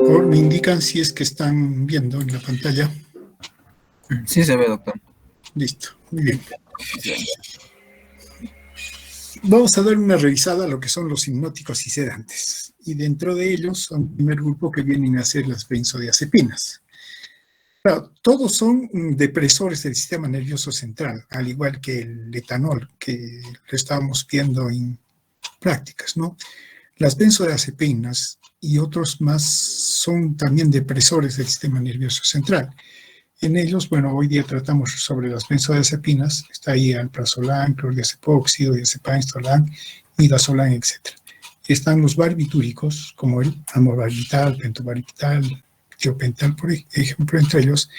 Por favor, me indican si es que están viendo en la pantalla. Sí se ve, doctor. Listo, muy bien. Vamos a dar una revisada a lo que son los hipnóticos y sedantes. Y dentro de ellos, un primer grupo que vienen a ser las benzodiazepinas. Claro, todos son depresores del sistema nervioso central, al igual que el etanol, que lo estábamos viendo en prácticas, ¿no? Las benzodiazepinas y otros más son también depresores del sistema nervioso central. En ellos, bueno, hoy día tratamos sobre las benzodiazepinas, está ahí alprazolam, clordiazepóxido, diazepam, Instolam, midazolam, etc. Están los barbitúricos, como el amobarbital, pentobarbital, tiopental, por ejemplo, entre ellos.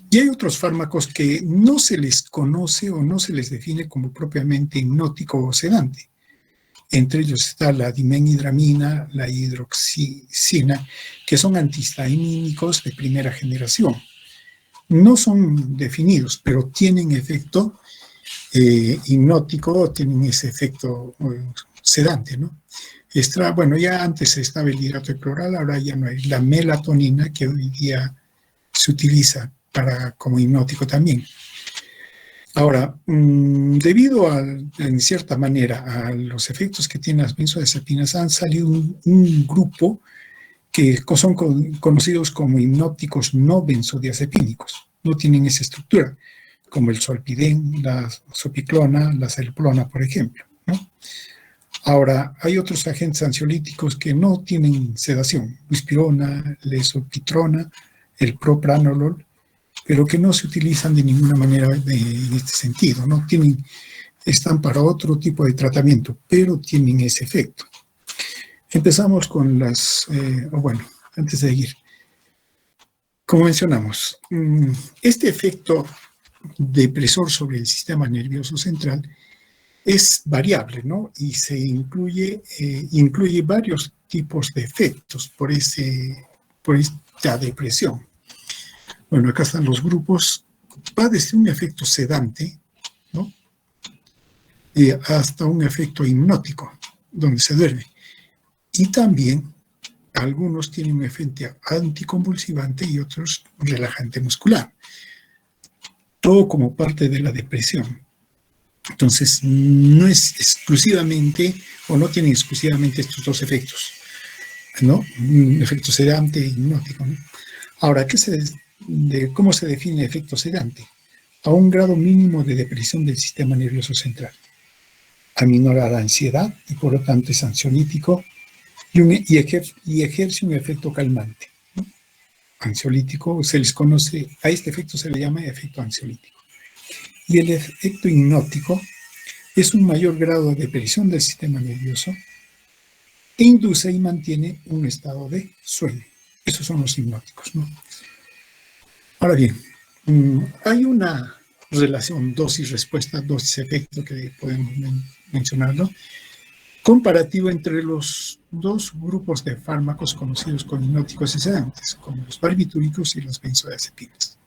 Y hay otros fármacos que no se les conoce o no se les define como propiamente hipnótico o sedante. Entre ellos está la dimenhidramina, la hidroxicina, que son antihistamínicos de primera generación. No son definidos, pero tienen efecto hipnótico, tienen ese efecto sedante, ¿no? Bueno, ya antes estaba el hidrato de cloral, ahora ya no hay. La melatonina, que hoy día se utiliza como hipnótico también. Ahora, debido en cierta manera, a los efectos que tienen las benzodiazepinas, han salido un grupo que son conocidos como hipnóticos no benzodiazepínicos. No tienen esa estructura, como el zolpidem, la zopiclona, la celplona, por ejemplo, ¿no? Ahora, hay otros agentes ansiolíticos que no tienen sedación, buspirona, lesopitrona, el propranolol, pero que no se utilizan de ninguna manera en este sentido, ¿no? Están para otro tipo de tratamiento, pero tienen ese efecto. Empezamos con antes de seguir, como mencionamos, este efecto depresor sobre el sistema nervioso central es variable, ¿no? Y se incluye varios tipos de efectos por esta depresión. Bueno, acá están los grupos. Va desde un efecto sedante, ¿no? Hasta un efecto hipnótico, donde se duerme. Y también algunos tienen un efecto anticonvulsivante y otros relajante muscular. Todo como parte de la depresión. Entonces, no es exclusivamente, o no tienen exclusivamente estos dos efectos, ¿no? Un efecto sedante e hipnótico, ¿no? Ahora, ¿cómo se define el efecto sedante? A un grado mínimo de depresión del sistema nervioso central. Aminora la ansiedad y por lo tanto es ansiolítico y ejerce un efecto calmante, ¿no? Ansiolítico, a este efecto se le llama efecto ansiolítico. Y el efecto hipnótico es un mayor grado de depresión del sistema nervioso e induce y mantiene un estado de sueño. Esos son los hipnóticos, ¿no? Ahora bien, hay una relación dosis-respuesta, dosis-efecto que podemos mencionarlo, comparativo entre los dos grupos de fármacos conocidos como hipnóticos y sedantes, como los barbitúricos y las benzodiazepinas.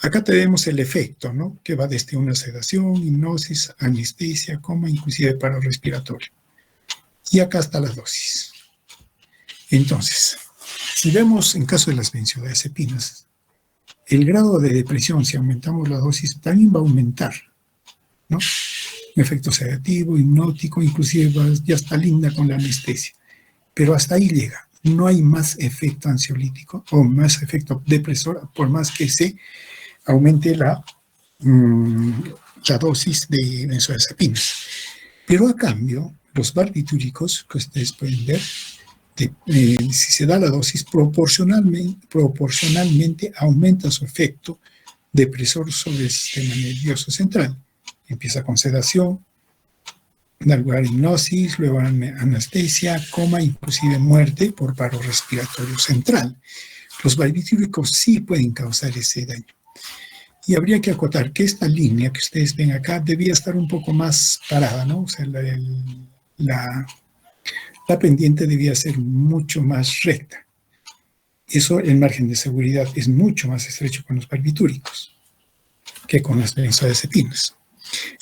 Acá tenemos el efecto, ¿no? Que va desde una sedación, hipnosis, anestesia, coma, inclusive paro respiratorio. Y acá está la dosis. Entonces, si vemos en caso de las benzodiazepinas, el grado de depresión, si aumentamos la dosis, también va a aumentar, ¿no? Un efecto sedativo, hipnótico, inclusive ya está linda con la anestesia. Pero hasta ahí llega. No hay más efecto ansiolítico o más efecto depresor, por más que se aumente la dosis de benzodiazepinas. Pero a cambio, los barbitúricos, que ustedes pueden ver, si se da la dosis, proporcionalmente aumenta su efecto depresor sobre el sistema nervioso central. Empieza con sedación, da lugar a hipnosis, luego a anestesia, coma, inclusive muerte por paro respiratorio central. Los barbitúricos sí pueden causar ese daño. Y habría que acotar que esta línea que ustedes ven acá debía estar un poco más parada, ¿no? O sea, la pendiente debía ser mucho más recta. Eso, el margen de seguridad es mucho más estrecho con los barbitúricos que con las benzodiazepinas.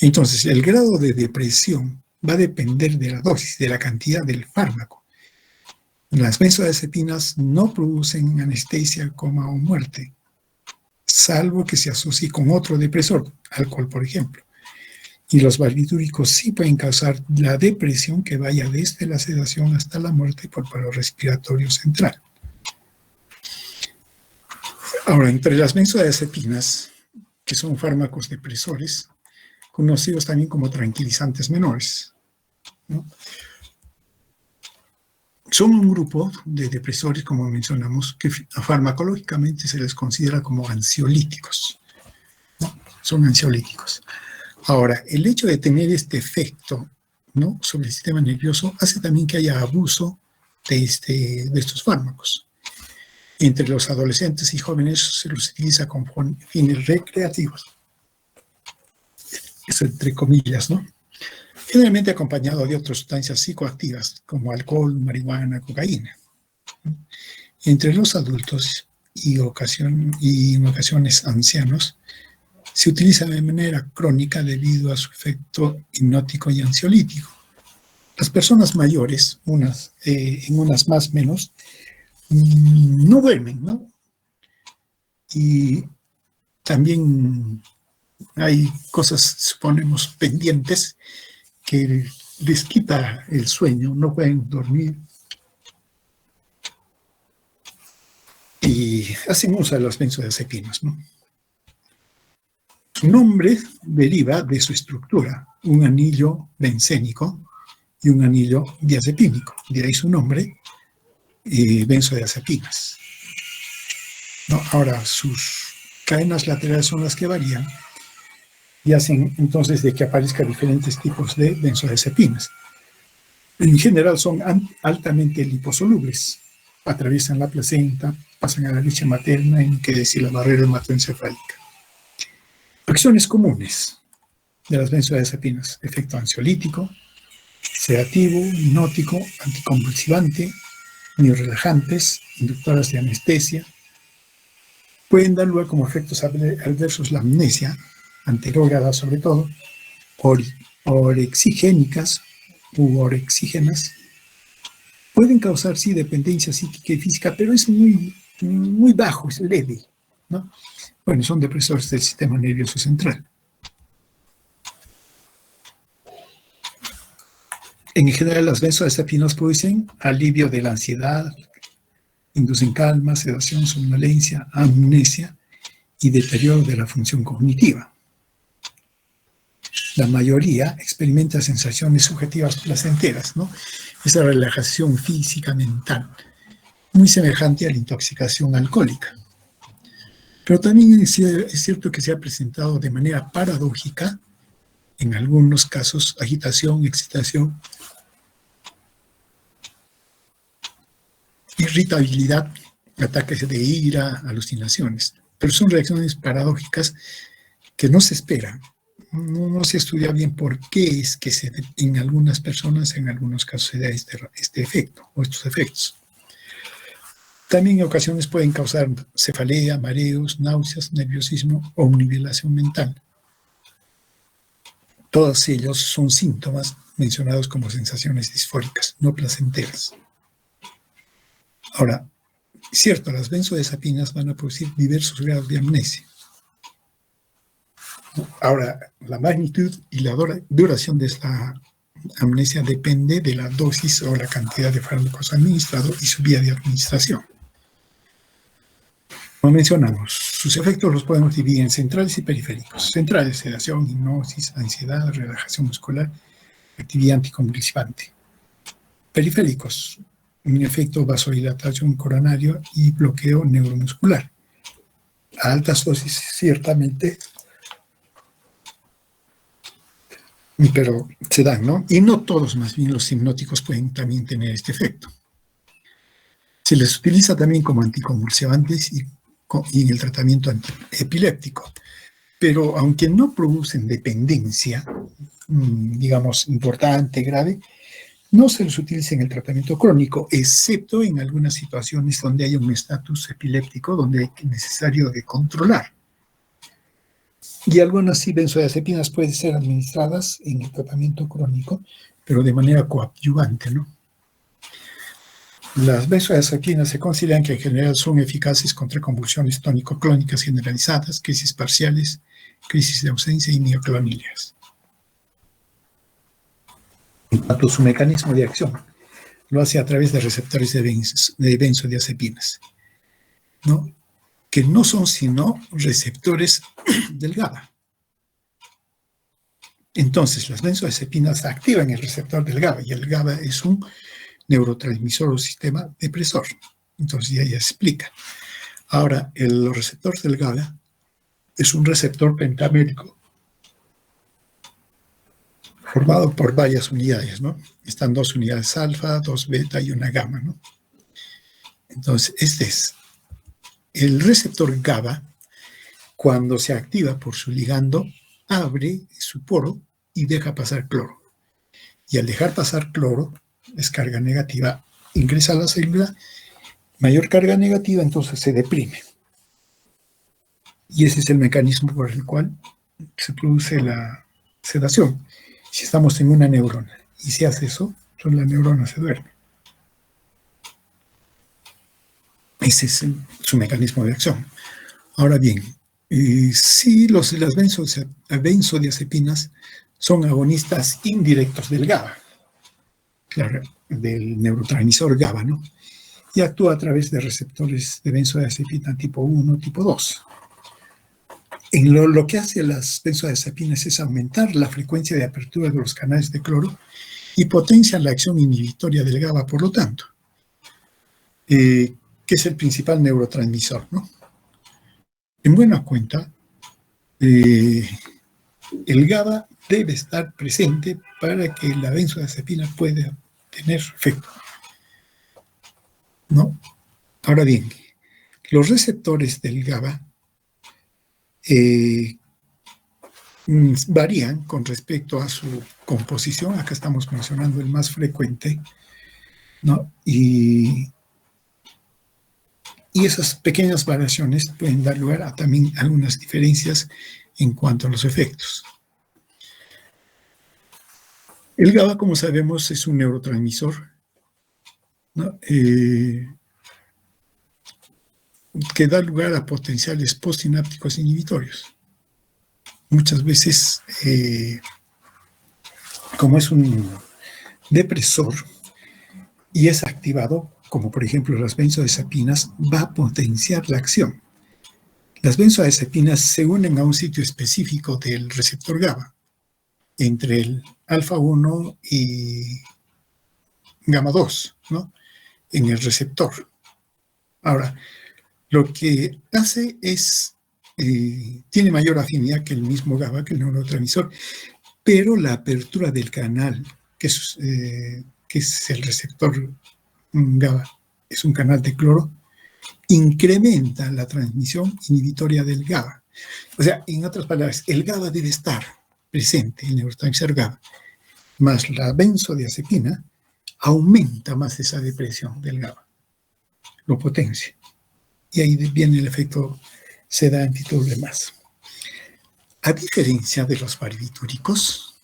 Entonces, el grado de depresión va a depender de la dosis, de la cantidad del fármaco. Las benzodiazepinas no producen anestesia, coma o muerte, salvo que se asocie con otro depresor, alcohol, por ejemplo. Y los barbitúricos sí pueden causar la depresión que vaya desde la sedación hasta la muerte por paro respiratorio central. Ahora, entre las benzodiazepinas, que son fármacos depresores, conocidos también como tranquilizantes menores, ¿no? Son un grupo de depresores, como mencionamos, que farmacológicamente se les considera como ansiolíticos, ¿no? Son ansiolíticos. Ahora, el hecho de tener este efecto, ¿no?, sobre el sistema nervioso hace también que haya abuso de estos fármacos. Entre los adolescentes y jóvenes se los utiliza con fines recreativos. Eso entre comillas, ¿no? Generalmente acompañado de otras sustancias psicoactivas, como alcohol, marihuana, cocaína. Entre los adultos y en ocasiones ancianos, se utiliza de manera crónica debido a su efecto hipnótico y ansiolítico. Las personas mayores, en unas más menos, no duermen, ¿no? Y también hay cosas, suponemos, pendientes que les quita el sueño, no pueden dormir. Y hacen uso de las benzodiazepinas, ¿no? Su nombre deriva de su estructura, un anillo bencénico y un anillo diazepínico. De ahí su nombre, benzodiazepinas, ¿no? Ahora, sus cadenas laterales son las que varían y hacen entonces de que aparezcan diferentes tipos de benzodiazepinas. En general son altamente liposolubles, atraviesan la placenta, pasan a la leche materna, en que decir la barrera hematoencefálica. Acciones comunes de las benzodiazepinas: efecto ansiolítico, sedativo, hipnótico, anticonvulsivante, neurorelajantes, inductoras de anestesia. Pueden dar lugar como efectos adversos la amnesia, anterógrada sobre todo, orexigénicas u orexígenas. Pueden causar, sí, dependencia psíquica y física, pero es muy bajo, es leve, ¿no? Bueno, son depresores del sistema nervioso central. En general, las benzodiazepinas producen alivio de la ansiedad, inducen calma, sedación, somnolencia, amnesia y deterioro de la función cognitiva. La mayoría experimenta sensaciones subjetivas placenteras, ¿no? Esa relajación física, mental, muy semejante a la intoxicación alcohólica. Pero también es cierto que se ha presentado de manera paradójica, en algunos casos, agitación, excitación, irritabilidad, ataques de ira, alucinaciones. Pero son reacciones paradójicas que no se esperan. No se estudia bien por qué es que en algunas personas, en algunos casos, se da este efecto o estos efectos. También en ocasiones pueden causar cefalea, mareos, náuseas, nerviosismo o nivelación mental. Todos ellos son síntomas mencionados como sensaciones disfóricas, no placenteras. Ahora, cierto, las benzodiazepinas van a producir diversos grados de amnesia. Ahora, la magnitud y la duración de esta amnesia depende de la dosis o la cantidad de fármacos administrados y su vía de administración. Como mencionamos, sus efectos los podemos dividir en centrales y periféricos. Centrales: sedación, hipnosis, ansiedad, relajación muscular, actividad anticonvulsivante. Periféricos: un efecto vasodilatación coronario y bloqueo neuromuscular. A altas dosis, ciertamente, pero se dan, ¿no? Y no todos, más bien los hipnóticos pueden también tener este efecto. Se les utiliza también como anticonvulsivantes y en el tratamiento epiléptico. Pero aunque no producen dependencia, digamos, importante, grave, no se les utiliza en el tratamiento crónico, excepto en algunas situaciones donde hay un estatus epiléptico, donde es necesario de controlar. Y algunas benzodiazepinas pueden ser administradas en el tratamiento crónico, pero de manera coadyuvante, ¿no? Las benzodiazepinas se consideran que en general son eficaces contra convulsiones tónico-clónicas generalizadas, crisis parciales, crisis de ausencia y mioclonurias. En cuanto a su mecanismo de acción, lo hace a través de receptores de benzodiazepinas, ¿no? Que no son sino receptores del GABA. Entonces, las benzodiazepinas activan el receptor del GABA, y el GABA es un neurotransmisor o sistema depresor. Entonces ya explica. Ahora, el receptor del GABA es un receptor pentamérico formado por varias unidades, ¿no? Están 2 unidades alfa, 2 beta y una gamma, ¿no? Entonces, este es el receptor GABA. Cuando se activa por su ligando, abre su poro y deja pasar cloro. Y al dejar pasar cloro, es carga negativa, ingresa a la célula, mayor carga negativa, entonces se deprime. Y ese es el mecanismo por el cual se produce la sedación. Si estamos en una neurona y se hace eso, entonces la neurona se duerme. Ese es su mecanismo de acción. Ahora bien, sí, las benzodiazepinas son agonistas indirectos del GABA, claro, del neurotransmisor GABA, ¿no? Y actúa a través de receptores de benzodiazepina tipo 1, tipo 2. Lo que hace las benzodiazepinas es aumentar la frecuencia de apertura de los canales de cloro y potencian la acción inhibitoria del GABA, por lo tanto, que es el principal neurotransmisor, ¿no? En buena cuenta, el GABA debe estar presente para que la benzodiazepina pueda tener efecto, ¿no? Ahora bien, los receptores del GABA varían con respecto a su composición. Acá estamos mencionando el más frecuente, ¿no? Y esas pequeñas variaciones pueden dar lugar a también algunas diferencias en cuanto a los efectos. El GABA, como sabemos, es un neurotransmisor, ¿no? Que da lugar a potenciales postsinápticos inhibitorios. Muchas veces, como es un depresor y es activado, como por ejemplo las benzodiazepinas, va a potenciar la acción. Las benzodiazepinas se unen a un sitio específico del receptor GABA, entre el alfa 1 y gamma 2, ¿no? En el receptor. Ahora, lo que hace es, tiene mayor afinidad que el mismo GABA, que el neurotransmisor, pero la apertura del canal, que es el receptor GABA, es un canal de cloro, incrementa la transmisión inhibitoria del GABA. O sea, en otras palabras, el GABA debe estar presente, el neurotransmisor GABA, más la benzodiazepina aumenta más esa depresión del GABA, lo potencia. Y ahí viene el efecto sedante y todo lo demás. A diferencia de los barbitúricos,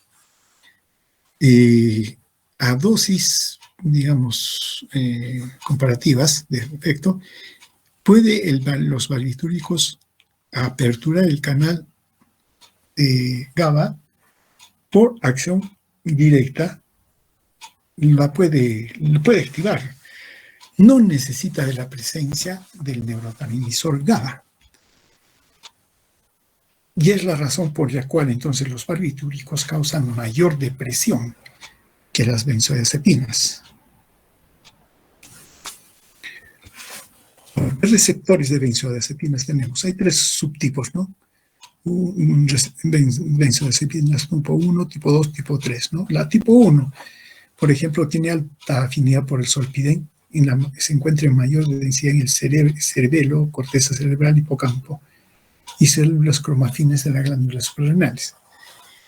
a dosis, digamos, comparativas de efecto, los barbitúricos aperturar el canal GABA por acción directa, lo puede activar. No necesita de la presencia del neurotransmisor GABA. Y es la razón por la cual entonces los barbitúricos causan mayor depresión que las benzodiazepinas. ¿Qué receptores de benzodiazepinas tenemos? Hay 3 subtipos, ¿no? Benzodiazepinas tipo 1, tipo 2, tipo 3, ¿no? La tipo 1, por ejemplo, tiene alta afinidad por el zolpidem, se encuentra en mayor densidad en el cerebelo, corteza cerebral, hipocampo y células cromafines de las glándulas suprarrenales.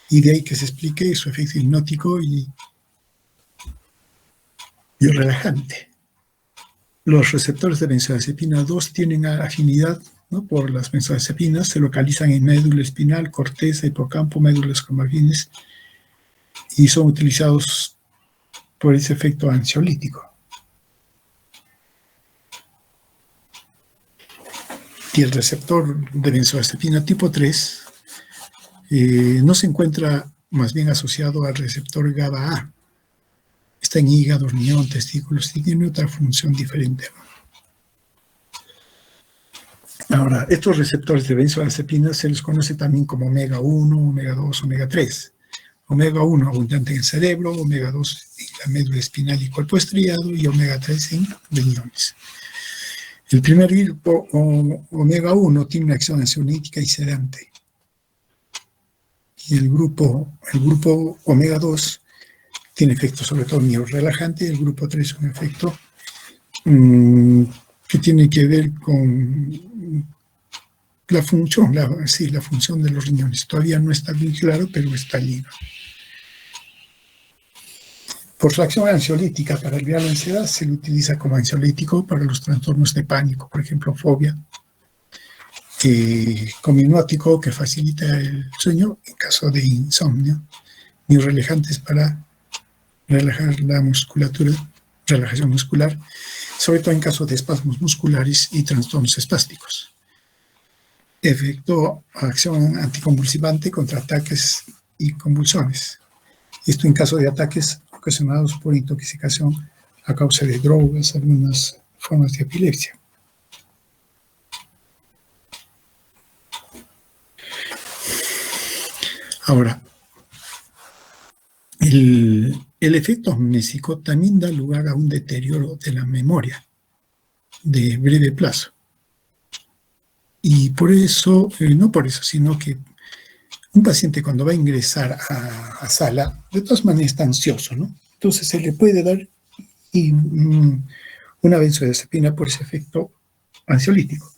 Y de ahí que se explique su efecto hipnótico y relajante. Los receptores de benzodiazepina 2 tienen afinidad, ¿no?, por las benzodiazepinas, se localizan en médula espinal, corteza, hipocampo, médulas cromafines y son utilizados por ese efecto ansiolítico. Y el receptor de benzodiazepina tipo 3 no se encuentra más bien asociado al receptor GABA-A. Está en hígado, riñón, testículos y tiene otra función diferente, ¿no? Ahora, estos receptores de benzodiazepina se les conoce también como omega 1, omega 2, omega 3. Omega 1 abundante en el cerebro, omega 2 en la médula espinal y cuerpo estriado y omega 3 en riñones. El primer grupo, omega 1, tiene una acción ansiolítica y sedante. Y el grupo omega 2 tiene efecto sobre todo neurorelajante. El grupo 3 un efecto que tiene que ver con la función, la función de los riñones. Todavía no está bien claro, pero está allí. Por su acción ansiolítica para aliviar la ansiedad, se le utiliza como ansiolítico para los trastornos de pánico, por ejemplo, fobia. Como hipnótico que facilita el sueño en caso de insomnio. Neurorelajantes para relajar la musculatura, relajación muscular, sobre todo en caso de espasmos musculares y trastornos espásticos. Efecto acción anticonvulsivante contra ataques y convulsiones. Esto en caso de ataques ocasionados por intoxicación a causa de drogas, algunas formas de epilepsia. Ahora, el efecto amnésico también da lugar a un deterioro de la memoria de breve plazo. Y por eso, no por eso, sino que un paciente cuando va a ingresar a sala, de todas maneras está ansioso, ¿no? Entonces se le puede dar una benzodiazepina por ese efecto ansiolítico,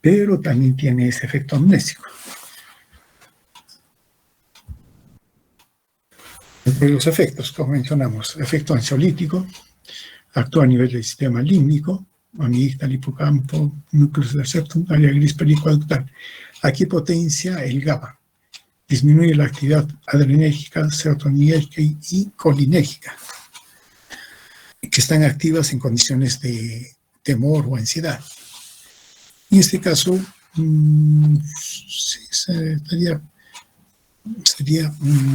pero también tiene ese efecto amnésico. Entre los efectos, como mencionamos, efecto ansiolítico, actúa a nivel del sistema límbico, amígdala, hipocampo, núcleos del septum, área gris pericoaductal. Aquí potencia el GABA, disminuye la actividad adrenérgica, serotoninérgica y colinérgica, que están activas en condiciones de temor o ansiedad. En este caso, sería,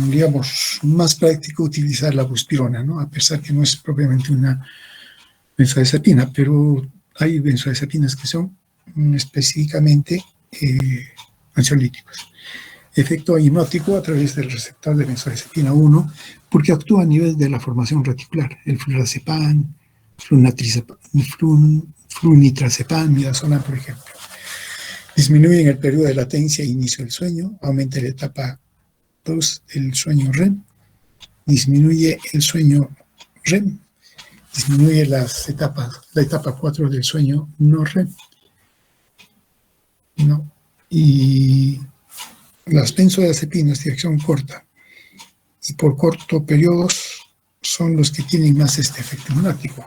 digamos, más práctico utilizar la buspirona, ¿no? A pesar que no es propiamente una benzodiazepina, pero hay benzodiazepinas que son específicamente ansiolíticos. Efecto hipnótico a través del receptor de benzodiazepina 1, porque actúa a nivel de la formación reticular, el flurazepam, flunitrazepam, midazolam, por ejemplo. Disminuye en el periodo de latencia e inicio del sueño, aumenta la etapa 2 del sueño REM, disminuye el sueño REM, disminuye la etapa 4 del sueño no REM. ¿No? Y las benzodiazepinas de acción corta y por corto periodos son los que tienen más este efecto hipnótico.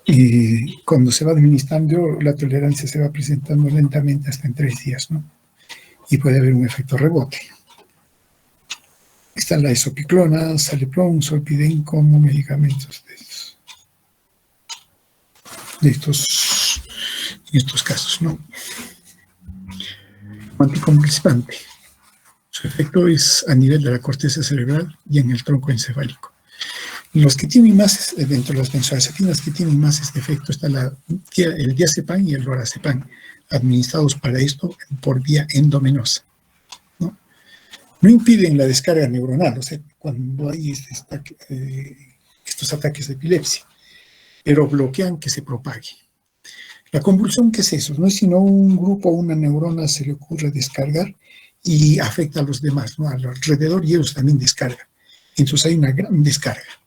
Y cuando se va administrando, la tolerancia se va presentando lentamente hasta en 3 días, ¿no? Y puede haber un efecto rebote. Está la esopiclona, Salipron, Solpidem como medicamentos de estos casos, ¿no? Anticonvulsivante. Su efecto es a nivel de la corteza cerebral y en el tronco encefálico. Los que tienen más, dentro de las benzodiazepinas que tienen más este efecto, está el diazepam y el lorazepam, administrados para esto por vía endovenosa. No impiden la descarga neuronal, o sea, cuando hay estos ataques de epilepsia, pero bloquean que se propague. La convulsión, ¿qué es eso? No es sino un grupo, una neurona se le ocurre descargar y afecta a los demás, ¿no? Alrededor y ellos también descargan. Entonces hay una gran descarga.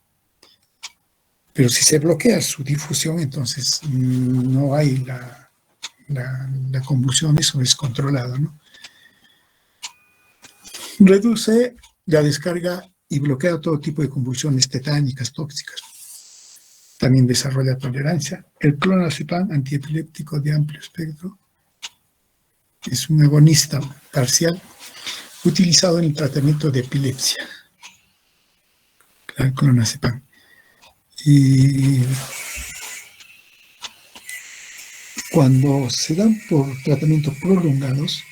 Pero si se bloquea su difusión, entonces no hay la convulsión, eso es controlado, ¿no? Reduce la descarga y bloquea todo tipo de convulsiones tetánicas, tóxicas. También desarrolla tolerancia. El clonazepam, antiepiléptico de amplio espectro, es un agonista parcial utilizado en el tratamiento de epilepsia. El clonazepam. Y Cuando se dan por tratamientos prolongados,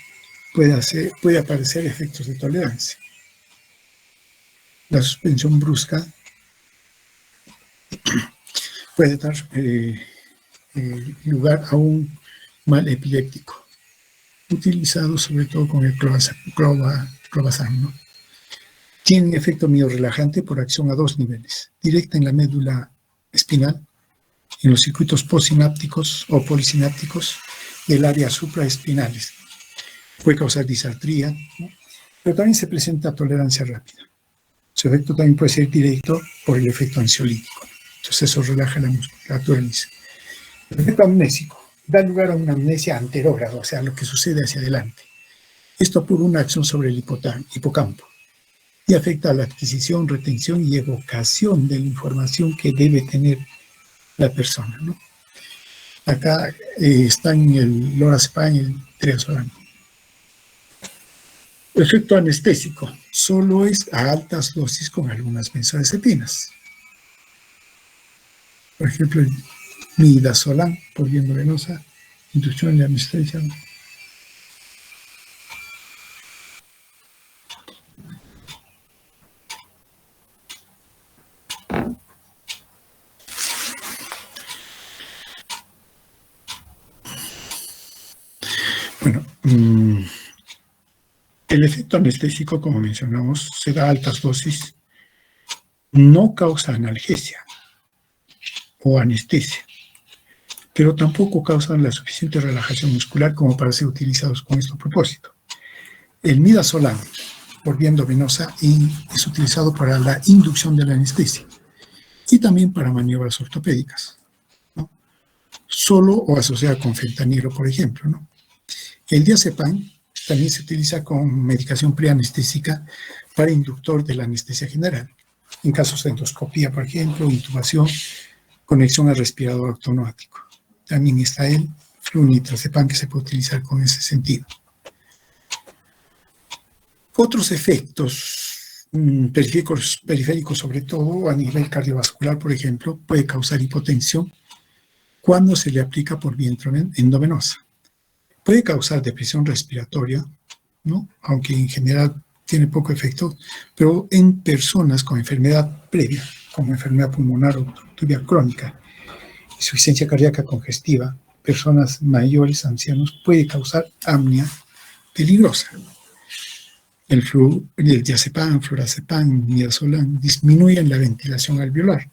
puede aparecer efectos de tolerancia. La suspensión brusca puede dar lugar a un mal epiléptico, utilizado sobre todo con el clobazam, ¿no? Tiene efecto miorrelajante por acción a dos niveles: directa en la médula espinal, en los circuitos postsinápticos o polisinápticos del área supraespinales. Puede causar disartría, ¿no? Pero también se presenta tolerancia rápida. Su efecto también puede ser directo por el efecto ansiolítico. Entonces eso relaja la musculatura. El efecto amnésico da lugar a una amnesia anterógrada, o sea, lo que sucede hacia adelante. Esto por una acción sobre el hipocampo y afecta a la adquisición, retención y evocación de la información que debe tener la persona, ¿no? Acá están el lorazepam y el triazolam. Efecto anestésico solo es a altas dosis con algunas benzodiazepinas. Por ejemplo, el midazolam por vía endovenosa, inducción de anestesia. Bueno, el efecto anestésico, como mencionamos, se da a altas dosis, no causa analgesia o anestesia, pero tampoco causan la suficiente relajación muscular como para ser utilizados con este propósito. El midazolam por vía endovenosa es utilizado para la inducción de la anestesia y también para maniobras ortopédicas, ¿no? Solo o asociado con fentanilo, por ejemplo, ¿no? El diazepam también se utiliza con medicación preanestésica para inductor de la anestesia general, en casos de endoscopía, por ejemplo, intubación, conexión al respirador automático. También está el flunitrazepam que se puede utilizar con ese sentido. Otros efectos periféricos, sobre todo a nivel cardiovascular, por ejemplo, puede causar hipotensión cuando se le aplica por vía endovenosa. Puede causar depresión respiratoria, ¿no? Aunque en general tiene poco efecto, pero en personas con enfermedad previa, como enfermedad pulmonar o obstructiva crónica, insuficiencia cardíaca congestiva, personas mayores, ancianos, puede causar apnea peligrosa. El diazepam, florazepam, midazolam disminuyen la ventilación alveolar.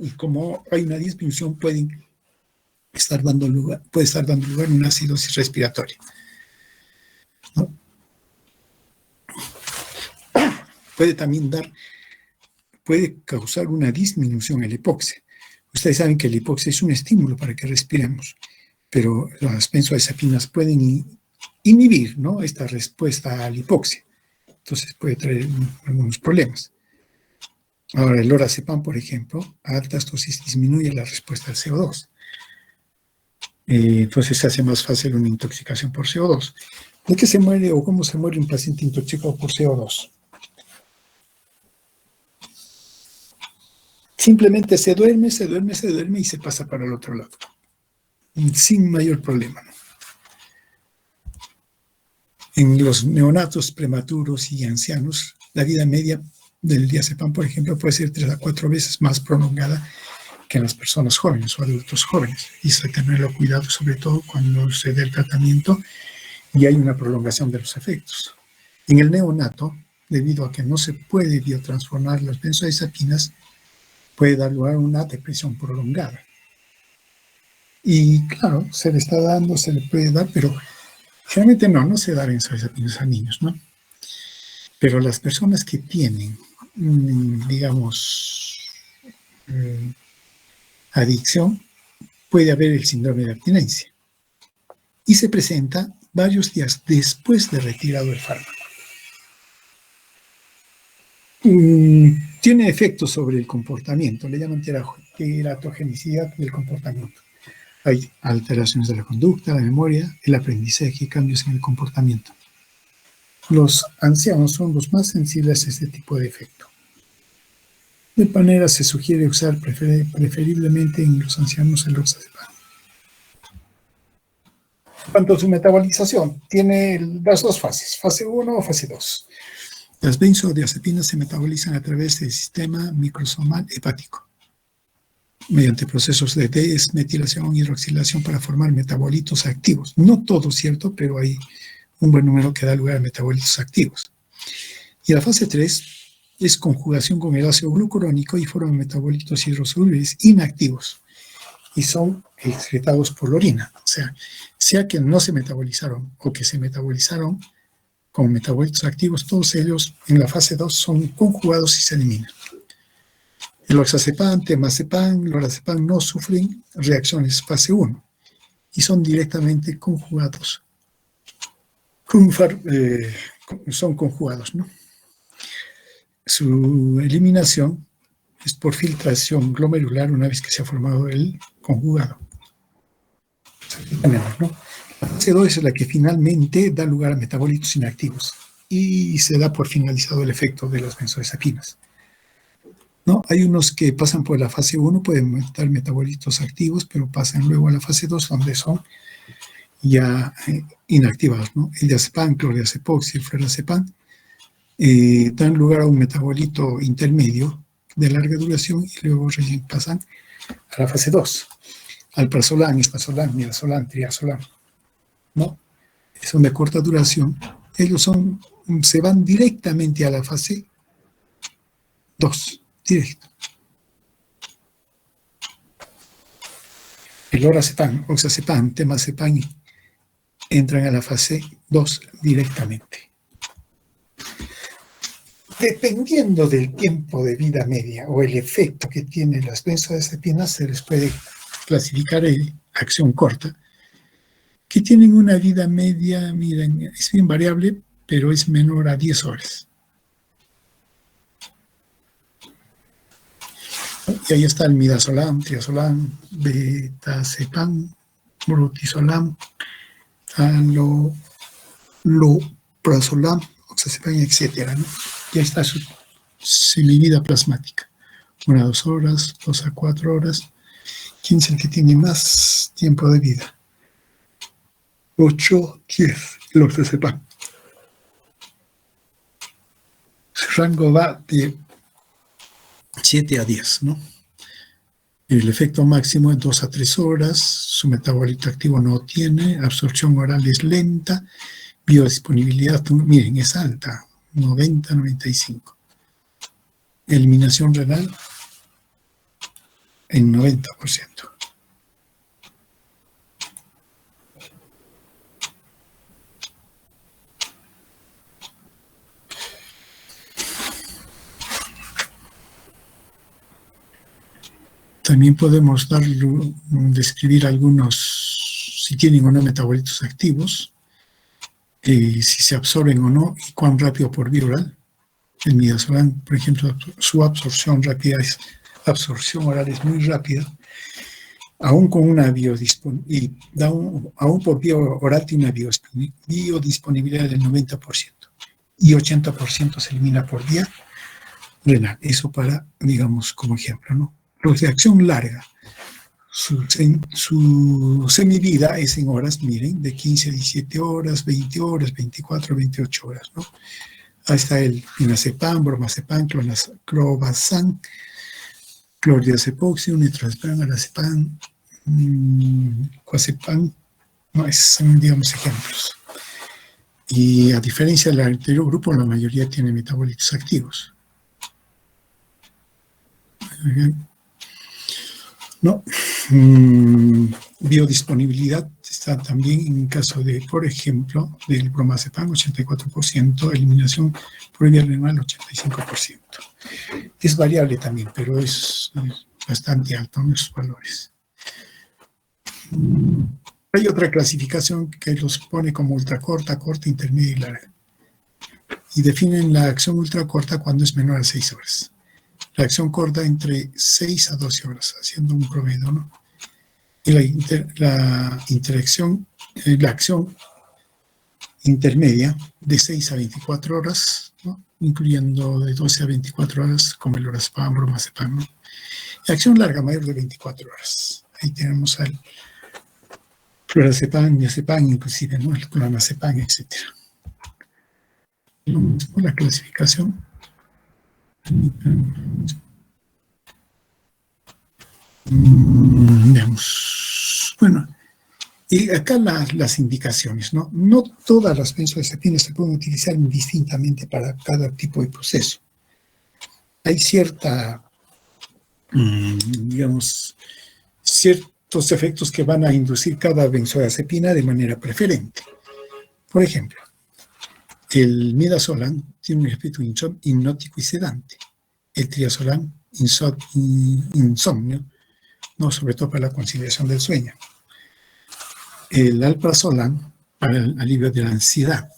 Y como hay una disminución, puede estar dando lugar a una acidosis respiratoria, ¿no? Puede causar una disminución en la hipoxia. Ustedes saben que la hipoxia es un estímulo para que respiremos, pero las benzodiazepinas pueden inhibir, ¿no?, esta respuesta a la hipoxia. Entonces puede traer algunos problemas. Ahora, el lorazepam, por ejemplo, a altas dosis disminuye la respuesta al CO2. Entonces se hace más fácil una intoxicación por CO2. ¿De qué se muere o cómo se muere un paciente intoxicado por CO2? Simplemente se duerme y se pasa para el otro lado, sin mayor problema, ¿no? En los neonatos prematuros y ancianos, la vida media del diazepam, por ejemplo, puede ser 3 a 4 veces más prolongada que en las personas jóvenes o adultos jóvenes. Y eso hay que tenerlo cuidado, sobre todo cuando se dé el tratamiento y hay una prolongación de los efectos. En el neonato, debido a que no se puede biotransformar las benzodiazepinas, puede dar lugar a una depresión prolongada. Y claro, se le puede dar, pero generalmente no se da benzodiazepinas a niños, ¿no? Pero las personas que tienen, digamos, adicción, puede haber el síndrome de abstinencia. Y se presenta varios días después de retirado el fármaco. Tiene efectos sobre el comportamiento, le llaman teratogenicidad del comportamiento. Hay alteraciones de la conducta, la memoria, el aprendizaje y cambios en el comportamiento. Los ancianos son los más sensibles a este tipo de efecto. De manera se sugiere usar preferiblemente en los ancianos el lorazepam. En cuanto a su metabolización, tiene las dos fases, fase 1 o fase 2. Las benzodiazepinas se metabolizan a través del sistema microsomal hepático, mediante procesos de desmetilación y hidroxilación para formar metabolitos activos. No todos, ¿cierto? Pero hay un buen número que da lugar a metabolitos activos. Y la fase 3 es conjugación con el ácido glucurónico y forman metabolitos hidrosolubles inactivos y son excretados por la orina. O sea que no se metabolizaron o que se metabolizaron con metabolitos activos, todos ellos en la fase 2 son conjugados y se eliminan. El oxazepam, temazepam, lorazepam no sufren reacciones fase 1 y son directamente conjugados. Son conjugados, ¿no? Su eliminación es por filtración glomerular una vez que se ha formado el conjugado. Aquí tenemos, ¿no? La fase 2 es la que finalmente da lugar a metabolitos inactivos y se da por finalizado el efecto de las benzodiazepinas, ¿no? Hay unos que pasan por la fase 1, pueden dar metabolitos activos, pero pasan luego a la fase 2, donde son ya inactivados, ¿no? El diazepam, clordiazepam y el flurazepam dan lugar a un metabolito intermedio de larga duración y luego recién pasan a la fase 2. Alprazolam, esprazolam, midazolam, triazolam, ¿no? Son de corta duración. Ellos se van directamente a la fase 2, directo. El lorazepam, oxazepam, temazepam entran a la fase 2 directamente. Dependiendo del tiempo de vida media o el efecto que tienen las benzodiazepinas, se les puede clasificar en acción corta, que tienen una vida media, miren, es bien variable, pero es menor a 10 horas. Y ahí está el midazolam, triazolam, betazepam, brutizolam, loprazolam, oxazepam, etcétera, ¿no? Y ahí está su vida plasmática. 1 a 2 horas, 2 a 4 horas. ¿Quién es el que tiene más tiempo de vida? 8, 10, el oxazepam. Su rango va de 7 a 10, ¿no? El efecto máximo es 2 a 3 horas, su metabolito activo no tiene, absorción oral es lenta, biodisponibilidad, miren, es alta, 90, 95. Eliminación renal en 90%. También podemos describir algunos, si tienen o no metabolitos activos, si se absorben o no y cuán rápido por vía oral. El midazolam, por ejemplo, su absorción oral es muy rápida, aún con una biodisponibilidad, aún por vía oral tiene una biodisponibilidad del 90% y 80% se elimina por vía renal. Eso para, digamos, como ejemplo, ¿no? Los de acción larga, su semivida es en horas, miren, de 15 a 17 horas, 20 horas, 24, 28 horas, ¿no? Ahí está el clonazepam, bromazepam, clobazam, clordiazepam, nitrazepam, alazepam, quazepam, no, esos son, digamos, ejemplos. Y a diferencia del anterior grupo, la mayoría tiene metabolitos activos. ¿No? Biodisponibilidad está también en el caso de, por ejemplo, del bromazepam, 84%, eliminación por vía renal, 85%. Es variable también, pero es bastante alto en esos valores. Hay otra clasificación que los pone como ultracorta, corta, intermedia y larga. Y definen la acción ultracorta cuando es menor a 6 horas. La acción corta entre 6 a 12 horas, haciendo un promedio, ¿no? Y la acción intermedia de 6 a 24 horas, ¿no? Incluyendo de 12 a 24 horas, como el lorazepam, bromazepam, ¿no? Y acción larga mayor de 24 horas. Ahí tenemos al Clorazepam, diazepam, inclusive, ¿no? El clonazepam, etc. La clasificación. Veamos. Bueno, y acá las indicaciones, ¿no? No todas las benzodiazepinas se pueden utilizar indistintamente para cada tipo de proceso. Hay cierta, digamos, ciertos efectos que van a inducir cada benzodiazepina de manera preferente. Por ejemplo, el midazolam tiene un efecto hipnótico y sedante. El triazolam, insomnio, ¿no? Sobre todo para la conciliación del sueño. El alprazolam para el alivio de la ansiedad,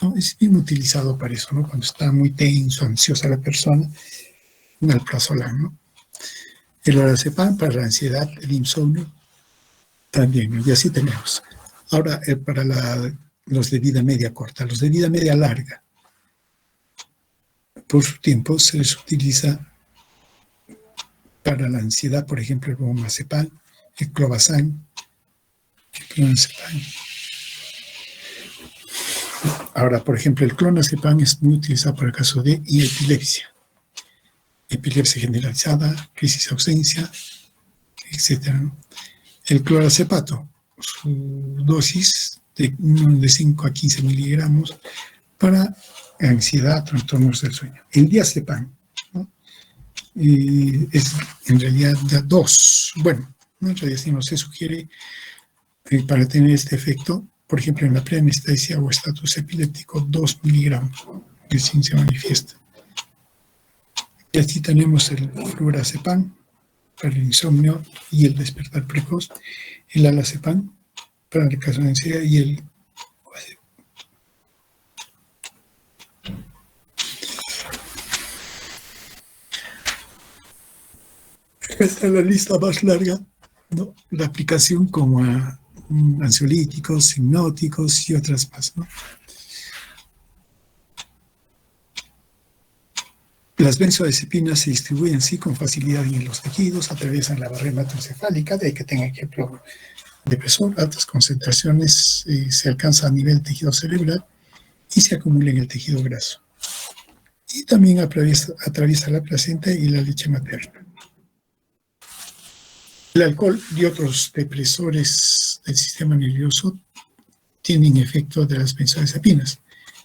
¿no? Es bien utilizado para eso, ¿no? Cuando está muy tenso, ansiosa la persona, un alprazolam, ¿no? El lorazepam para la ansiedad, el insomnio, también, ¿no? Y así tenemos. Ahora, para los de vida media corta, los de vida media larga, por su tiempo se les utiliza para la ansiedad, por ejemplo, el bromazepam, el clobazam, el clonazepam. Ahora, por ejemplo, el clonazepam es muy utilizado para el caso de epilepsia generalizada, crisis de ausencia, etc. El clorazepato, su dosis de 5 a 15 miligramos para ansiedad, trastornos del sueño. El diazepam, ¿no? Es en realidad ya 2. Bueno, en realidad si no se sugiere para tener este efecto, por ejemplo, en la preanestesia o estatus epiléptico, 2 miligramos, que sí se manifiesta. Y aquí tenemos el flurazepam para el insomnio y el despertar precoz, el alazepam para el caso de ansiedad y el esta es la lista más larga, ¿no? La aplicación como a ansiolíticos, hipnóticos y otras más, ¿no? Las benzodiazepinas se distribuyen así con facilidad en los tejidos, atraviesan la barrera hematoencefálica, de ahí que tengan ejemplo depresor, altas concentraciones, se alcanza a nivel tejido cerebral y se acumula en el tejido graso. Y también atraviesa la placenta y la leche materna. El alcohol y otros depresores del sistema nervioso tienen efecto de las benzodiazepinas,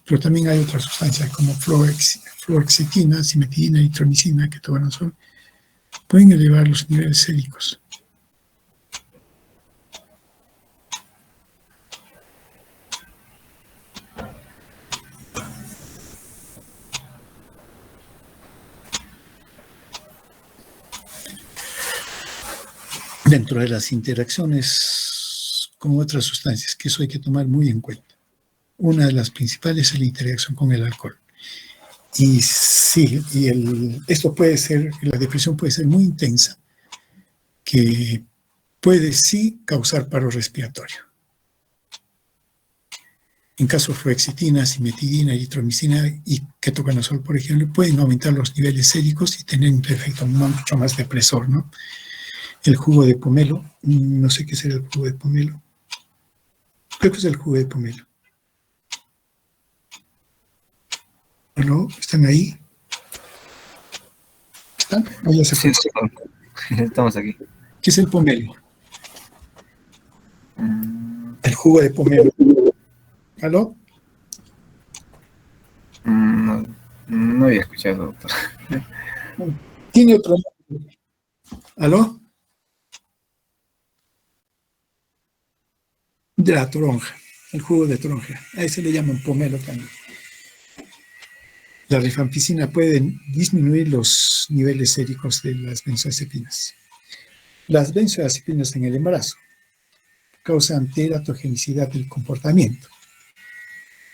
pero también hay otras sustancias como fluoxetina, simeticina y tromicina, que todas no son, pueden elevar los niveles séricos. Dentro de las interacciones con otras sustancias, que eso hay que tomar muy en cuenta. Una de las principales es la interacción con el alcohol. Y sí, esto puede ser, la depresión puede ser muy intensa, que puede sí causar paro respiratorio. En caso de fluoxetina, simeticina, eritromicina y ketoconazol, por ejemplo, pueden aumentar los niveles séricos y tener un efecto mucho más depresor, ¿no? El jugo de pomelo, no sé qué será el jugo de pomelo. Creo que es el jugo de pomelo. ¿Aló? ¿Están ahí? ¿Están? ¿O ya se fue? Sí, estamos aquí. ¿Qué es el pomelo? El jugo de pomelo. ¿Aló? No había escuchado, doctor. Tiene otro nombre. ¿Aló? De la toronja, el jugo de toronja. A ese le llaman pomelo también. La rifampicina puede disminuir los niveles séricos de las benzodiazepinas. Las benzodiazepinas en el embarazo causan teratogenicidad del comportamiento.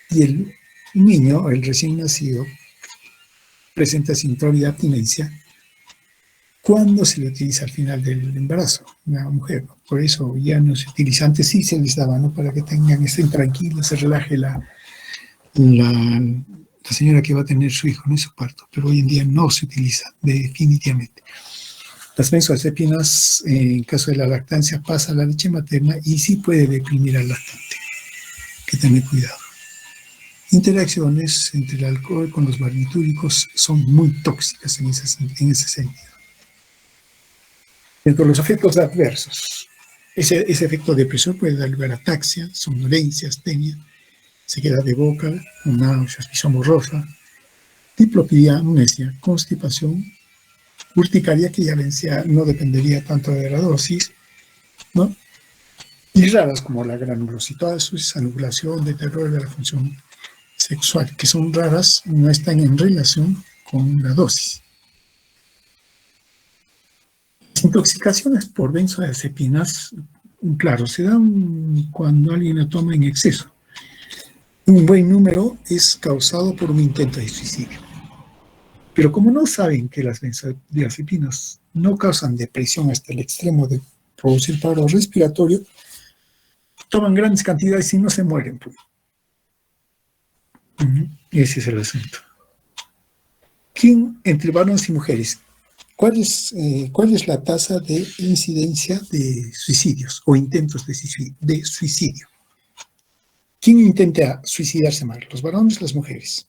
Y el niño, el recién nacido, presenta síndrome de abstinencia cuando se le utiliza al final del embarazo, una mujer. Por eso ya no se utiliza. Antes sí se les daba, ¿no? Para que estén tranquilos, se relaje la señora que va a tener su hijo en su parto. Pero hoy en día no se utiliza definitivamente. Las benzodiazepinas, en caso de la lactancia, pasa a la leche materna y sí puede deprimir al lactante. Hay que tener cuidado. Interacciones entre el alcohol con los barbitúricos son muy tóxicas en ese sentido. Dentro de los efectos adversos, ese efecto depresor puede dar lugar a ataxia, somnolencia, astenia, sequedad de boca, náuseas, visión borrosa, diplopía, amnesia, constipación, urticaria, que ya vencía, no dependería tanto de la dosis, ¿no? Y raras como la granulocitosis, anovulación, deterioro de la función sexual, que son raras, no están en relación con la dosis. Intoxicaciones por benzodiazepinas, claro, se dan cuando alguien la toma en exceso. Un buen número es causado por un intento de suicidio. Pero como no saben que las benzodiazepinas no causan depresión hasta el extremo de producir paro respiratorio, toman grandes cantidades y no se mueren. Pues. Ese es el asunto. ¿Quién entre varones y mujeres? ¿Cuál es la tasa de incidencia de suicidios o intentos de suicidio? ¿Quién intenta suicidarse más? ¿Los varones o las mujeres?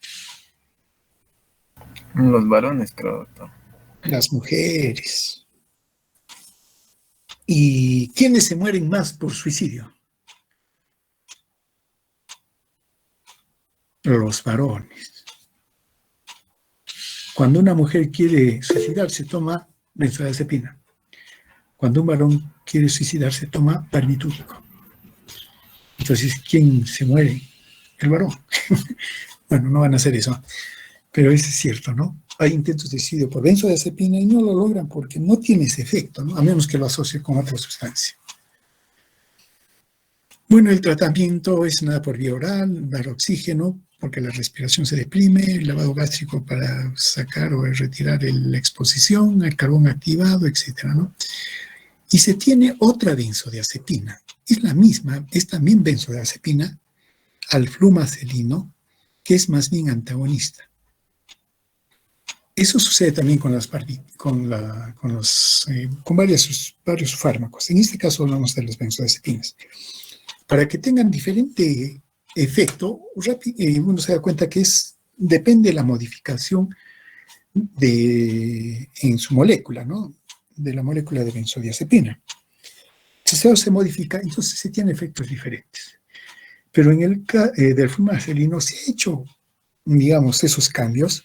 Los varones, creo, doctor. Las mujeres. ¿Y quiénes se mueren más por suicidio? Los varones. Cuando una mujer quiere suicidarse, toma benzodiazepina. Cuando un varón quiere suicidarse, toma barbitúrico. Entonces, ¿quién se muere? El varón. Bueno, no van a hacer eso, pero eso es cierto, ¿no? Hay intentos de suicidio por benzodiazepina y no lo logran porque no tiene ese efecto, ¿no? A menos que lo asocie con otra sustancia. Bueno, el tratamiento es nada por vía oral, dar oxígeno, porque la respiración se deprime, el lavado gástrico para sacar o retirar la exposición, el carbón activado, etcétera, ¿no? Y se tiene otra benzodiazepina. Es la misma, es también benzodiazepina, al flumacelino, que es más bien antagonista. Eso sucede también con varios fármacos. En este caso hablamos de las benzodiazepinas. Para que tengan diferente efecto, uno se da cuenta que depende de la modificación en su molécula, ¿no? De la molécula de benzodiazepina. Si eso se modifica, entonces se tienen efectos diferentes. Pero en el del flumacelino se ha hecho, digamos, esos cambios,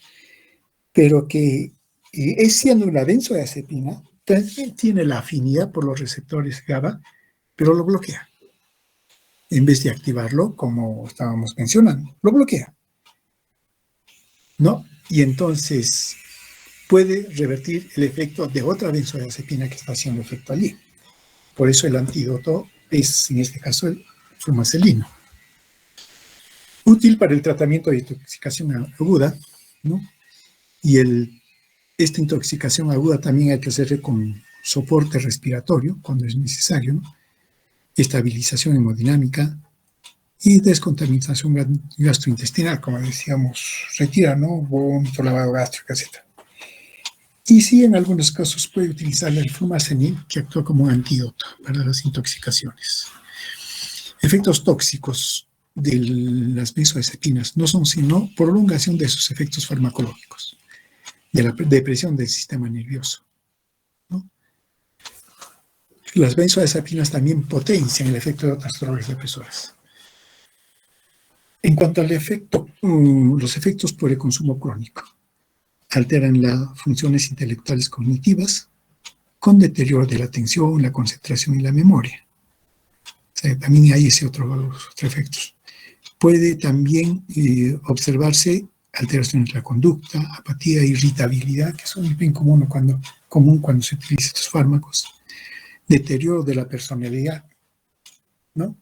pero que es siendo una benzodiazepina, también tiene la afinidad por los receptores GABA, pero lo bloquea. En vez de activarlo, como estábamos mencionando, lo bloquea. ¿No? Y entonces puede revertir el efecto de otra benzodiazepina que está haciendo efecto allí. Por eso el antídoto es, en este caso, el flumacelino. Útil para el tratamiento de intoxicación aguda, ¿no? Y esta intoxicación aguda también hay que hacerle con soporte respiratorio cuando es necesario, ¿no? Estabilización hemodinámica y descontaminación gastrointestinal, como decíamos, retira, ¿no? Vómito, lavado gástrico, etc. Y sí, en algunos casos puede utilizar el flumazenil, que actúa como un antídoto para las intoxicaciones. Efectos tóxicos de las benzodiazepinas no son sino prolongación de sus efectos farmacológicos, de la depresión del sistema nervioso, ¿no? Las benzodiazepinas también potencian el efecto de otras drogas depresoras. En cuanto al efecto, los efectos por el consumo crónico, alteran las funciones intelectuales cognitivas con deterioro de la atención, la concentración y la memoria. O sea, también hay ese otros efectos. Puede también observarse alteraciones de la conducta, apatía, irritabilidad, que son bien común cuando se utilizan estos fármacos. Deterioro de la personalidad, ¿no?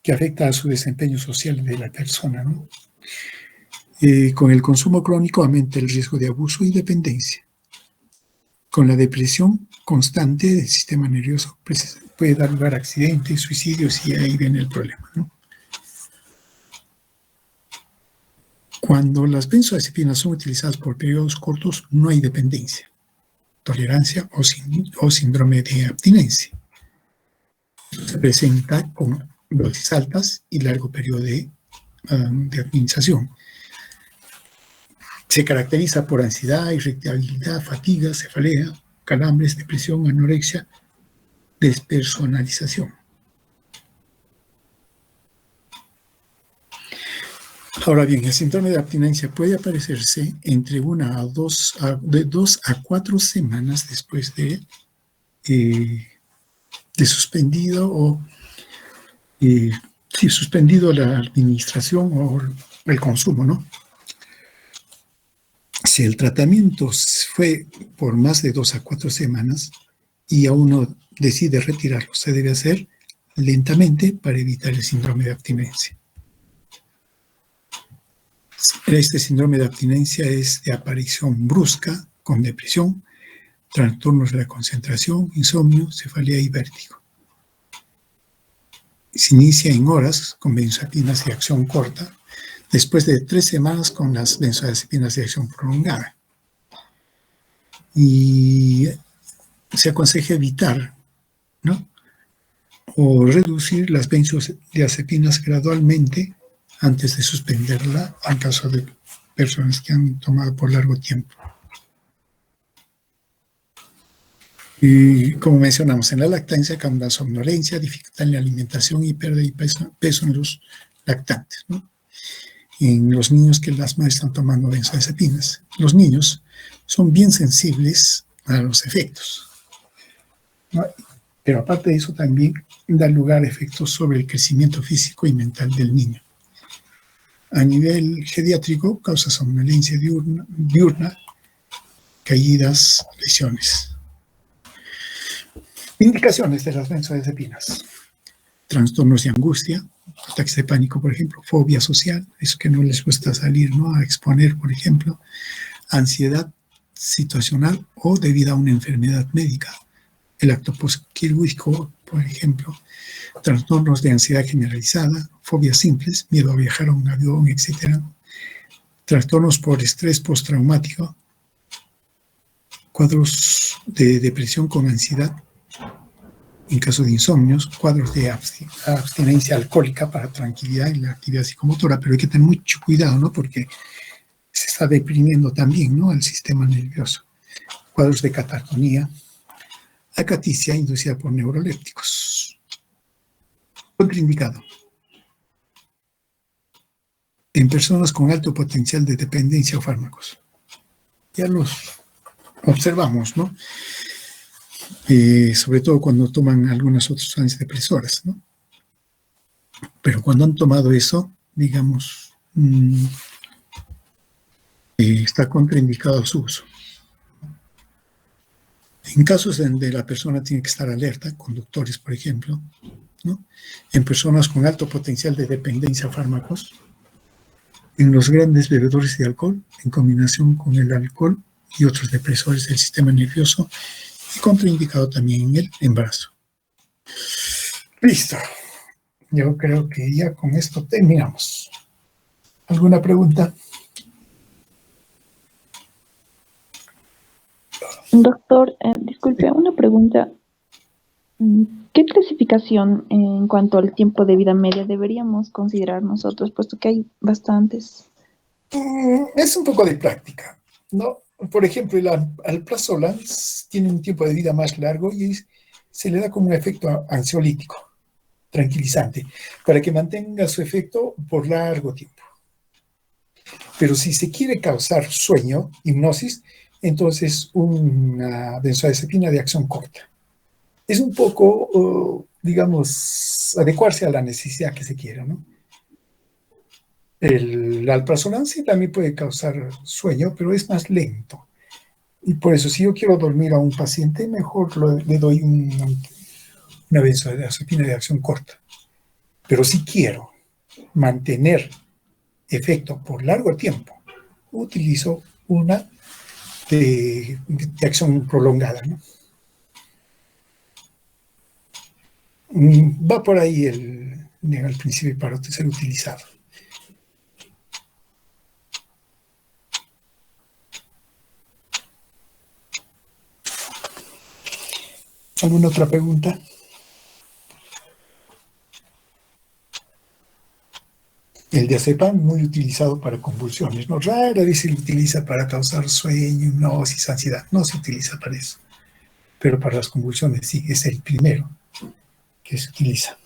Que afecta a su desempeño social de la persona, ¿no? Con el consumo crónico aumenta el riesgo de abuso y dependencia. Con la depresión constante del sistema nervioso puede dar lugar a accidentes, suicidios, y ahí viene el problema, ¿no? Cuando las benzodiazepinas son utilizadas por periodos cortos, no hay dependencia. tolerancia o síndrome de abstinencia. Se presenta con dosis altas y largo periodo de administración. Se caracteriza por ansiedad, irritabilidad, fatiga, cefalea, calambres, depresión, anorexia, despersonalización. Ahora bien, el síndrome de abstinencia puede aparecerse entre de 2 a 4 semanas después de suspendido suspendido la administración o el consumo, ¿no? Si el tratamiento fue por más de 2 a 4 semanas y aún no decide retirarlo, se debe hacer lentamente para evitar el síndrome de abstinencia. Este síndrome de abstinencia es de aparición brusca, con depresión, trastornos de la concentración, insomnio, cefalea y vértigo. Se inicia en horas con benzodiazepinas de acción corta, después de 3 semanas con las benzodiazepinas de acción prolongada. Y se aconseja evitar, ¿no?, o reducir las benzodiazepinas gradualmente antes de suspenderla en caso de personas que han tomado por largo tiempo. Y como mencionamos, en la lactancia causa somnolencia, dificultad en la alimentación y pérdida de peso en los lactantes, ¿no? En los niños que las madres están tomando benzodiazepinas. Los niños son bien sensibles a los efectos, ¿no? Pero aparte de eso también da lugar a efectos sobre el crecimiento físico y mental del niño. A nivel geriátrico causa somnolencia diurna, caídas, lesiones. Indicaciones de las benzodiazepinas: trastornos de angustia, ataques de pánico, por ejemplo, fobia social, eso que no les gusta salir, ¿no?, a exponer, por ejemplo, ansiedad situacional o debido a una enfermedad médica, el acto postquirúrgico, por ejemplo, trastornos de ansiedad generalizada, fobias simples, miedo a viajar a un avión, etc. Trastornos por estrés postraumático, cuadros de depresión con ansiedad, en caso de insomnios, cuadros de abstinencia alcohólica para tranquilidad y la actividad psicomotora, pero hay que tener mucho cuidado, ¿no?, porque se está deprimiendo también, ¿no?, el sistema nervioso. Cuadros de catatonía, acaticia inducida por neurolépticos. Contraindicado en personas con alto potencial de dependencia a fármacos. Ya los observamos, ¿no?, sobre todo cuando toman algunas otras sustancias depresoras, ¿no? Pero cuando han tomado eso, digamos, está contraindicado su uso. En casos donde la persona tiene que estar alerta, conductores, por ejemplo, ¿no?, en personas con alto potencial de dependencia a fármacos, en los grandes bebedores de alcohol, en combinación con el alcohol y otros depresores del sistema nervioso, y contraindicado también en el embarazo. Listo. Yo creo que ya con esto terminamos. ¿Alguna pregunta? Doctor, disculpe, una pregunta. ¿Qué clasificación en cuanto al tiempo de vida media deberíamos considerar nosotros, puesto que hay bastantes? Es un poco de práctica, ¿no? Por ejemplo, el alprazolam tiene un tiempo de vida más largo y se le da como un efecto ansiolítico, tranquilizante, para que mantenga su efecto por largo tiempo. Pero si se quiere causar sueño, hipnosis, entonces una benzodiazepina de acción corta. Es un poco, digamos, adecuarse a la necesidad que se quiera, ¿no? El alprazolam sí también puede causar sueño, pero es más lento. Y por eso, si yo quiero dormir a un paciente, mejor le doy una benzodiazepina de acción corta. Pero si quiero mantener efecto por largo tiempo, utilizo una de acción prolongada, ¿no? Va por ahí el principio para ser utilizado. ¿Alguna otra pregunta? El diazepam muy utilizado para convulsiones, ¿no? Rara vez se utiliza para causar sueño, hipnosis, ansiedad. No se utiliza para eso. Pero para las convulsiones sí, es el primero que se utiliza.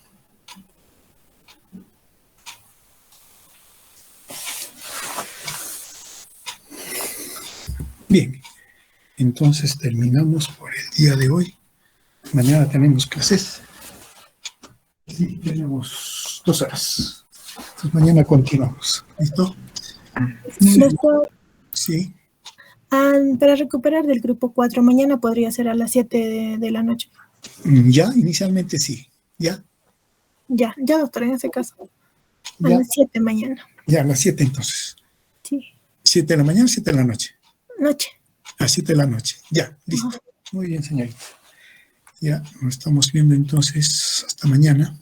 Bien, entonces terminamos por el día de hoy. Mañana tenemos clases. Sí, tenemos 2 horas. Entonces mañana continuamos. ¿Listo? Doctor, Sí. para recuperar del grupo 4, mañana podría ser a las 7 de la noche. Ya, inicialmente sí. Ya, Ya, doctor, en ese caso. A ya, las 7 mañana. ya, a las 7 entonces. Sí, 7 de la mañana, 7 de la noche. noche. A 7 de la noche. Ya, listo. Ajá. Muy bien, señorita. Ya, nos estamos viendo entonces. Hasta mañana.